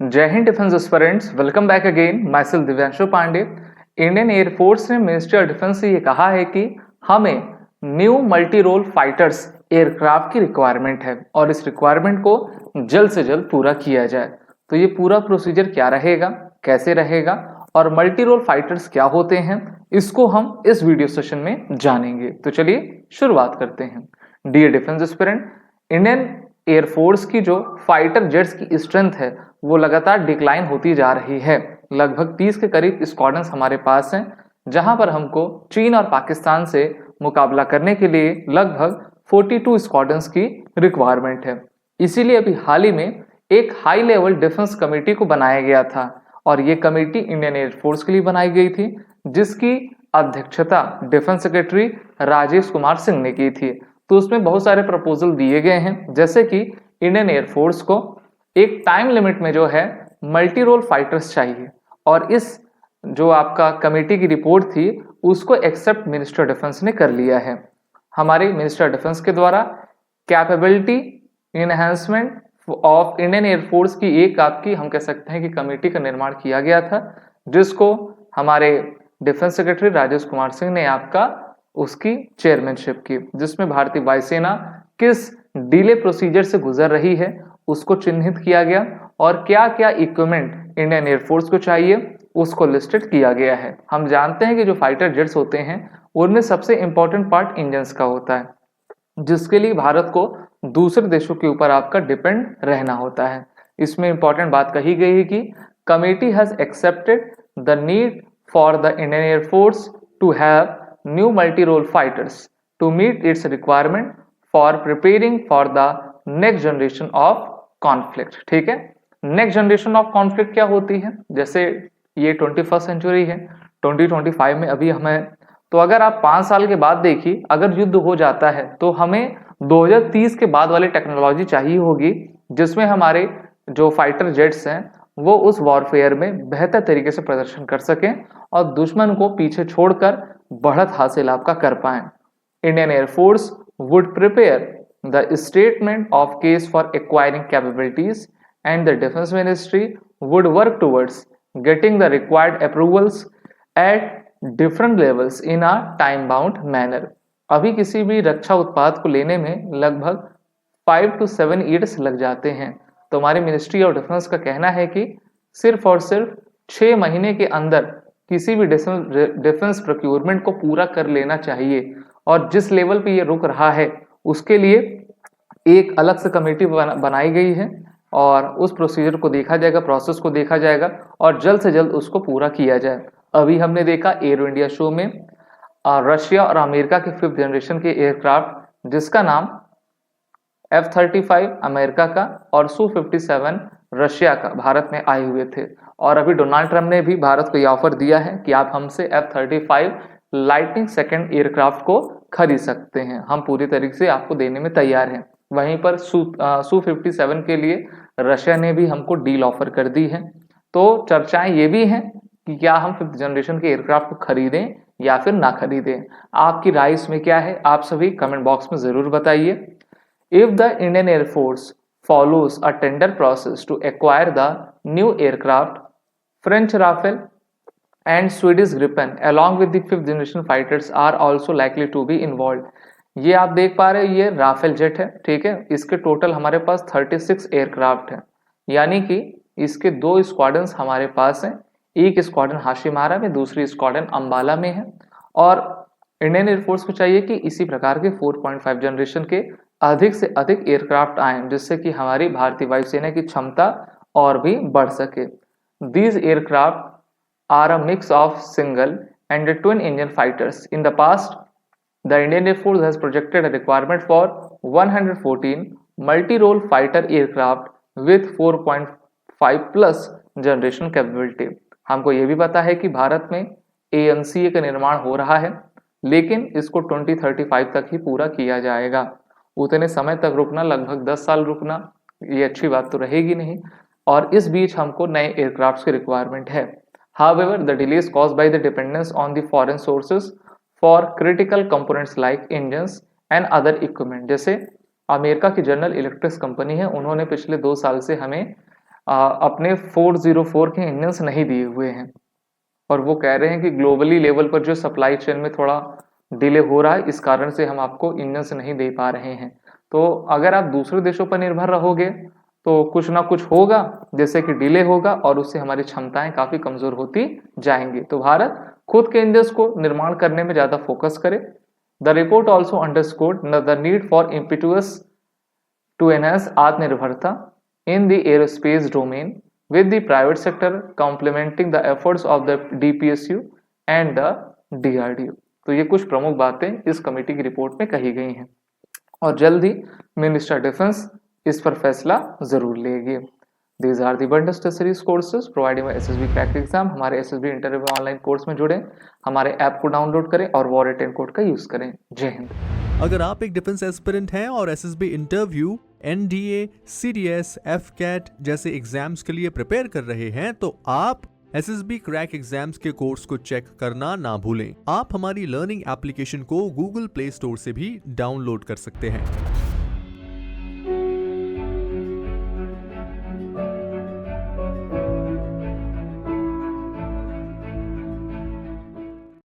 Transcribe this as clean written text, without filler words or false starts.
जय हिंद defence aspirants, welcome back again. My self Divyanshu Pandey. Indian air force ने मिनिस्ट्री ऑफ डिफेंस से ये कहा है कि हमें new multi role fighters aircraft की रिक्वायरमेंट है और इस रिक्वायरमेंट को जल्द से जल्द पूरा किया जाए। तो ये पूरा प्रोसीजर क्या रहेगा, कैसे रहेगा और मल्टी रोल फाइटर्स क्या होते हैं, इसको हम इस वीडियो सेशन में जानेंगे। तो चलिए शुरुआत करते हैं। Dear defence aspirant, Indian air force की जो फाइटर जेट्स की स्ट्रेंथ है वो लगातार डिक्लाइन होती जा रही है। लगभग 30 के करीब स्क्वाड्रंस हमारे पास हैं, जहां पर हमको चीन और पाकिस्तान से मुकाबला करने के लिए लगभग 42 स्क्वाड्रंस की रिक्वायरमेंट है। इसीलिए अभी हाल ही में एक हाई लेवल डिफेंस कमेटी को बनाया गया था और ये कमेटी इंडियन एयरफोर्स के लिए बनाई गई थी, जिसकी अध्यक्षता डिफेंस सेक्रेटरी राजेश कुमार सिंह ने की थी। तो उसमें बहुत सारे प्रपोजल दिए गए हैं, जैसे कि इंडियन एयरफोर्स को एक टाइम लिमिट में जो है मल्टी रोल फाइटर्स चाहिए और इस जो आपका कमेटी की रिपोर्ट थी उसको एक्सेप्ट मिनिस्टर डिफेंस ने कर लिया है। हमारे मिनिस्टर डिफेंस के द्वारा capability enhancement of Indian air force की एक आपकी हम कह सकते हैं कि कमेटी का निर्माण किया गया था, जिसको हमारे डिफेंस सेक्रेटरी राजेश कुमार सिंह ने आपका उसकी चेयरमैनशिप की, जिसमें भारतीय वायुसेना किस डिले प्रोसीजर से गुजर रही है उसको चिन्हित किया गया और क्या क्या इक्विपमेंट इंडियन एयरफोर्स को चाहिए उसको लिस्टेड किया गया है। हम जानते हैं कि जो फाइटर जेट्स होते हैं उनमें सबसे इंपॉर्टेंट पार्ट इंजन्स का होता है, जिसके लिए भारत को दूसरे देशों के ऊपर आपका डिपेंड रहना होता है। इसमें इंपॉर्टेंट बात कही गई है कि committee has accepted the need for the Indian air force to have new multi role fighters to meet its requirement for preparing for the next generation of conflict. ठीक है, नेक्स्ट जनरेशन ऑफ कॉन्फ्लिक्ट क्या होती है? जैसे ये 21st century है, 2025 में अभी हमें, तो अगर आप 5 साल के बाद देखिए, अगर युद्ध हो जाता है तो हमें 2030 के बाद वाली टेक्नोलॉजी चाहिए होगी, जिसमें हमारे जो फाइटर जेट्स हैं वो उस वॉरफेयर में बेहतर तरीके से प्रदर्शन कर सकें और दुश्मन को पीछे छोड़कर बढ़त हासिल आपका कर पाएं। Indian air force would prepare the statement of case for acquiring capabilities and the defense ministry would work towards getting the required approvals at different levels in a time bound manner। अभी किसी भी रक्षा उत्पाद को लेने में लगभग 5 to 7 years लग जाते हैं, तो हमारी मिनिस्ट्री ऑफ डिफेंस का कहना है कि सिर्फ और सिर्फ 6 महीने के अंदर किसी भी डिफेंस प्रोक्योरमेंट को पूरा कर लेना चाहिए और जिस लेवल पे ये रुक रहा है उसके लिए एक अलग से कमेटी बनाई गई है और उस प्रोसीजर को देखा जाएगा, प्रोसेस को देखा जाएगा और जल्द से जल्द उसको पूरा किया जाए। अभी हमने देखा एरो इंडिया शो में रशिया और अमेरिका के 5th जनरेशन के एयरक्राफ्ट, जिसका नाम F-35 अमेरिका का और Su-57 रशिया का भारत में आए हुए थे। और अभी डोनाल्ड ट्रंप ने भी भारत को यह ऑफर दिया है कि आप हमसे F-35 लाइटनिंग सेकंड एयरक्राफ्ट को खरीद सकते हैं, हम पूरी तरीके से आपको देने में तैयार हैं। वहीं पर Su-57 के लिए रशिया ने भी हमको डील ऑफर कर दी है। तो चर्चाएं ये भी हैं कि क्या हम 5th जनरेशन के एयरक्राफ्ट को खरीदें या फिर ना खरीदें। आपकी राय इसमें क्या है, आप सभी कमेंट बॉक्स में जरूर बताइए। If the Indian air force follows a tender process to acquire the new aircraft, French Rafale and Swedish Gripen along with the 5th generation fighters are also likely to be involved। ये आप देख पा रहे हैं, ये राफेल जेट है, ठीक है। इसके टोटल हमारे पास 36 एयरक्राफ्ट है, यानी कि इसके 2 स्क्वाड्रंस हमारे पास हैं। एक स्क्वाड्रन हाशिमारा में, दूसरी स्क्वाड्रन अंबाला में है और इंडियन एयरफोर्स को चाहिए कि इसी प्रकार के 4.5 जनरेशन के अधिक से अधिक एयरक्राफ्ट आए, जिससे कि हमारी भारतीय वायुसेना की क्षमता और भी बढ़ सके। These aircraft are a mix of single and twin engine fighters। In the past, the Indian Air Force has projected a requirement for 114 multi-role fighter aircraft with 4.5 plus generation capability। हमको ये भी पता है कि भारत में AMCA का निर्माण हो रहा है, लेकिन इसको 2035 तक ही पूरा किया जाएगा। उतने समय तक रुकना, लगभग 10 साल रुकना, ये अच्छी बात तो रहेगी नहीं और इस बीच हमको नए एयरक्राफ्ट की रिक्वायरमेंट है। However, the delays caused by the dependence on the foreign sources for critical components like engines and other equipment। जैसे अमेरिका की जनरल इलेक्ट्रिक कंपनी है, उन्होंने पिछले 2 साल से हमें अपने 404 के इंजन्स नहीं दिए हुए हैं और वो कह रहे हैं कि ग्लोबली लेवल पर जो सप्लाई चेन में थोड़ा डिले हो रहा है, इस कारण से हम आपको इंजन्स नहीं दे पा रहे हैं। तो अगर आप दूसरे देशों पर निर्भर रहोगे तो कुछ ना कुछ होगा, जैसे कि डिले होगा और उससे हमारी क्षमताएं काफी कमजोर होती जाएंगी। तो भारत खुद के इंजन्स को निर्माण करने में ज्यादा फोकस करे। The report also underscored the need for impetus to enhance Atmanirbharta in the aerospace domain, with the private sector complementing the efforts of the DPSU and the DRDO। तो ये कुछ प्रमुख बातें इस कमेटी की रिपोर्ट में कही गई हैं और जल्द ही मिनिस्टर डिफेंस इस पर फैसला जरूर लेगी। These are the bundle series courses provided by SSB crack exam. हमारे SSB इंटरव्यू ऑनलाइन कोर्स में जुड़े, हमारे ऐप को डाउनलोड करें और वॉर 10 कोड का यूज करें। जय हिंद। अगर आप एक डिफेंस एस्पिरेंट हैं और SSB interview, NDA, CDS, AFCAT जैसे एग्जाम्स के लिए प्रिपेयर कर रहे हैं तो आप एसएसबी क्रैक एग्जाम्स के कोर्स को चेक करना ना भूलें। आप हमारी लर्निंग एप्लीकेशन को गूगल प्ले स्टोर से भी डाउनलोड कर सकते हैं।